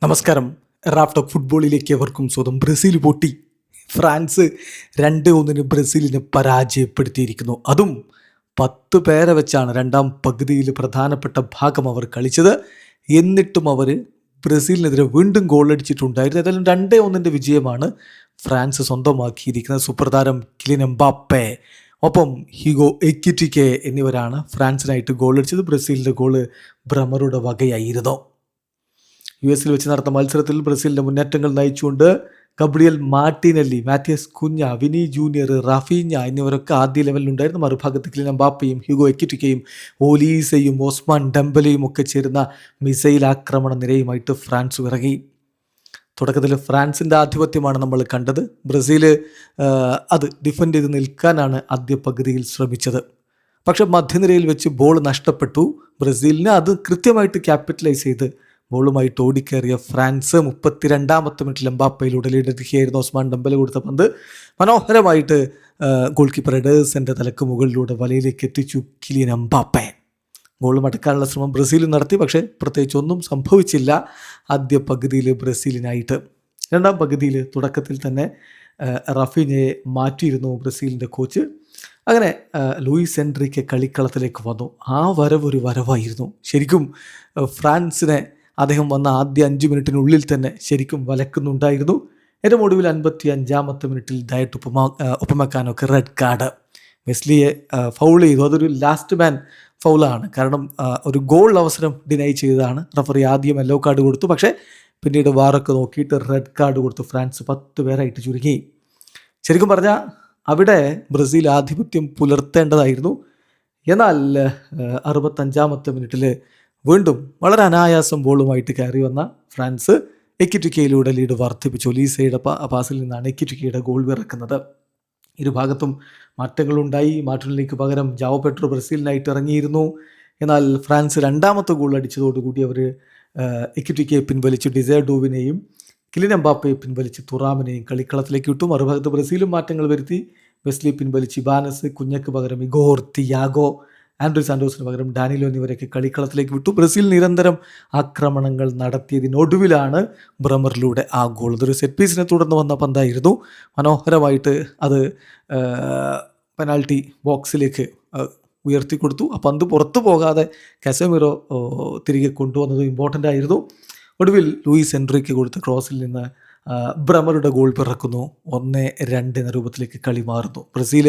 നമസ്കാരം. റാഫ്റ്റോക്ക് ഫുട്ബോളിലേക്ക് എവർക്കും സ്വന്തം. ബ്രസീൽ പൊട്ടി. ഫ്രാൻസ് 2-1 ബ്രസീലിനെ പരാജയപ്പെടുത്തിയിരിക്കുന്നു. അതും 10 പേരെ വെച്ചാണ് രണ്ടാം പകുതിയിൽ പ്രധാനപ്പെട്ട ഭാഗം അവർ കളിച്ചത്. എന്നിട്ടും അവർ ബ്രസീലിനെതിരെ വീണ്ടും ഗോളടിച്ചിട്ടുണ്ടായിരുന്നു. ഏതായാലും 2-1 വിജയമാണ് ഫ്രാൻസ് സ്വന്തമാക്കിയിരിക്കുന്നത്. സൂപ്പർ താരം കിലിയൻ എംബാപ്പെ ഒപ്പം ഹ്യൂഗോ എക്കിറ്റിക്കെ എന്നിവരാണ് ഫ്രാൻസിനായിട്ട് ഗോളടിച്ചത്. ബ്രസീലിൻ്റെ ഗോള് ബ്രമറുടെ വകയായിരുന്നു. US വെച്ച് നടന്ന മത്സരത്തിൽ ബ്രസീലിൻ്റെ മുന്നേറ്റങ്ങൾ നയിച്ചുകൊണ്ട് ഗബ്രിയൽ മാർട്ടിനെല്ലി, മാത്യസ് കുഞ്ഞ, വിനി ജൂനിയർ, റാഫീഞ്ഞ എന്നിവരൊക്കെ ആദ്യ ലെവലിലുണ്ടായിരുന്നു. മറുഭാഗത്ത് കിലിയൻ എംബാപ്പയും ഹ്യൂഗോ എക്കിറ്റിക്കയും ഓലീസയും ഓസ്മാൻ ഡെംബലയും ഒക്കെ ചേരുന്ന മിസൈൽ ആക്രമണ നിരയുമായിട്ട് ഫ്രാൻസ് ഇറങ്ങി. തുടക്കത്തിൽ ഫ്രാൻസിൻ്റെ ആധിപത്യമാണ് നമ്മൾ കണ്ടത്. ബ്രസീൽ അത് ഡിഫെൻഡ് ചെയ്ത് നിൽക്കാനാണ് ആദ്യ പകുതിയിൽ ശ്രമിച്ചത്. പക്ഷെ മധ്യനിരയിൽ വെച്ച് ബോൾ നഷ്ടപ്പെട്ടു ബ്രസീലിന്. അത് കൃത്യമായിട്ട് ക്യാപിറ്റലൈസ് ചെയ്ത് ബോളുമായിട്ട് ഓടിക്കേറിയ ഫ്രാൻസ് 32ാമത്തെ മിനിറ്റിൽ എംബാപ്പയിലൂടെ ലീഡെടുക്കുകയായിരുന്നു. ഓസ്മാൻ ഡെംബലെ കൊടുത്ത പന്ത് മനോഹരമായിട്ട് ഗോൾ കീപ്പർ എഡേഴ്സൻ്റെ തലക്ക് മുകളിലൂടെ വലയിലേക്ക് എത്തിച്ചു കിലിയൻ എംബാപ്പെ. ഗോൾ മടക്കാനുള്ള ശ്രമം ബ്രസീൽ നടത്തി, പക്ഷേ പ്രത്യേകിച്ച് ഒന്നും സംഭവിച്ചില്ല ആദ്യ പകുതിയിൽ ബ്രസീലിനായിട്ട്. രണ്ടാം പകുതിയിൽ തുടക്കത്തിൽ തന്നെ റഫീഞ്ഞയെ മാറ്റിയിരുന്നു ബ്രസീലിൻ്റെ കോച്ച്. അങ്ങനെ ലൂയിസ് എൻറിക്കെ കളിക്കളത്തിലേക്ക് വന്നു. ആ വരവൊരു വരവായിരുന്നു. ശരിക്കും ഫ്രാൻസിനെ അദ്ദേഹം വന്ന ആദ്യ 5 മിനിറ്റിനുള്ളിൽ തന്നെ ശരിക്കും വലക്കുന്നുണ്ടായിരുന്നു. ഏറ്റവും ഒടുവിൽ 55ാമത്തെ മിനിറ്റിൽ ഡയറ്റ് ഉപ്പമക്കാനൊക്കെ റെഡ് കാർഡ്. വെസ്ലിയെ ഫൗൾ ചെയ്തു. അതൊരു ലാസ്റ്റ് മാൻ ഫൗളാണ്. കാരണം ഒരു ഗോൾ അവസരം ഡിനൈ ചെയ്തതാണ്. റഫറി ആദ്യം യെല്ലോ കാർഡ് കൊടുത്തു, പക്ഷേ പിന്നീട് വാറൊക്കെ നോക്കിയിട്ട് റെഡ് കാർഡ് കൊടുത്തു. ഫ്രാൻസ് 10 പേരായിട്ട് ചുരുങ്ങി. ശരിക്കും പറഞ്ഞാൽ അവിടെ ബ്രസീൽ ആധിപത്യം പുലർത്തേണ്ടതായിരുന്നു. എന്നാൽ 65ാമത്തെ മിനിറ്റിൽ വീണ്ടും വളരെ അനായാസം ബോളുമായിട്ട് കയറി വന്ന ഫ്രാൻസ് എക്കിറ്റിക്കയിലൂടെ ലീഡ് വർദ്ധിപ്പിച്ചു. ഒലീസയുടെ പാസിൽ നിന്നാണ് എക്കിറ്റിക്കയുടെ ഗോൾ വിറക്കുന്നത്. ഇരുഭാഗത്തും മാറ്റങ്ങളുണ്ടായി. മാർട്ടിനെല്ലിക്ക് പകരം ജാവോ പെഡ്രോ ബ്രസീലിനായിട്ട് ഇറങ്ങിയിരുന്നു. എന്നാൽ ഫ്രാൻസ് രണ്ടാമത്തെ ഗോൾ അടിച്ചതോടുകൂടി അവർ എക്കിറ്റിക്കയെ പിൻവലിച്ച് ഡിസേർഡോവിനെയും കിലിയൻ എംബാപ്പയെ പിൻവലിച്ച് തുറാമിനെയും കളിക്കളത്തിലേക്ക് വിട്ടു. മറുഭാഗത്ത് ബ്രസീലും മാറ്റങ്ങൾ വരുത്തി. വെസ്ലി പിൻവലിച്ച് ഇബാനസ്, കുഞ്ഞക്ക് പകരം ഇഗോർ, തിയാഗോ, ആൻഡ്രി സാന്റോസിന് പകരം ഡാനിലോ എന്നിവരൊക്കെ കളിക്കളത്തിലേക്ക് വിട്ടു. ബ്രസീൽ നിരന്തരം ആക്രമണങ്ങൾ നടത്തിയതിനൊടുവിലാണ് ബ്രമറിലൂടെ ആ ഗോൾ. ഇതൊരു സെറ്റ് പീസിനെ തുടർന്ന് വന്ന പന്തായിരുന്നു. മനോഹരമായിട്ട് അത് പെനാൽറ്റി ബോക്സിലേക്ക് ഉയർത്തിക്കൊടുത്തു. ആ പന്ത് പുറത്തു പോകാതെ കാസമിറോ തിരികെ കൊണ്ടുവന്നത് ഇമ്പോർട്ടൻ്റ് ആയിരുന്നു. ഒടുവിൽ ലൂയിസ് എൻറിക്ക് കൊടുത്ത ക്രോസിൽ നിന്ന് ബ്രമറുടെ ഗോൾ പിറക്കുന്നു. 1-2 എന്ന രൂപത്തിലേക്ക് കളി മാറുന്നു. ബ്രസീൽ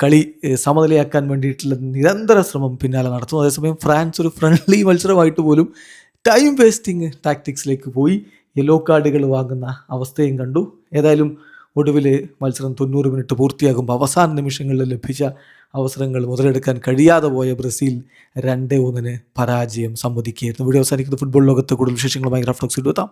കളി സമനിലയാക്കാൻ വേണ്ടിയിട്ടുള്ള നിരന്തര ശ്രമം പിന്നാലെ നടത്തുന്നു. അതേസമയം ഫ്രാൻസ് ഒരു ഫ്രണ്ട്ലി മത്സരമായിട്ട് പോലും ടൈം വേസ്റ്റിംഗ് ടാക്ടിക്സിലേക്ക് പോയി യെല്ലോ കാർഡുകൾ വാങ്ങുന്ന അവസ്ഥയും കണ്ടു. ഏതായാലും ഒടുവിൽ മത്സരം 90 മിനിറ്റ് പൂർത്തിയാകുമ്പോൾ അവസാന നിമിഷങ്ങളിൽ ലഭിച്ച അവസരങ്ങൾ മുതലെടുക്കാൻ കഴിയാതെ പോയ ബ്രസീൽ 2-1 പരാജയം സമ്മതിക്കുകയായിരുന്നു. വീഡിയോ അവസാനിക്കുന്ന ഫുട്ബോൾ ലോകത്ത് കൂടുതൽ വിശേഷങ്ങളുമായി റാഫ്റ്റോക്സ് എത്താം.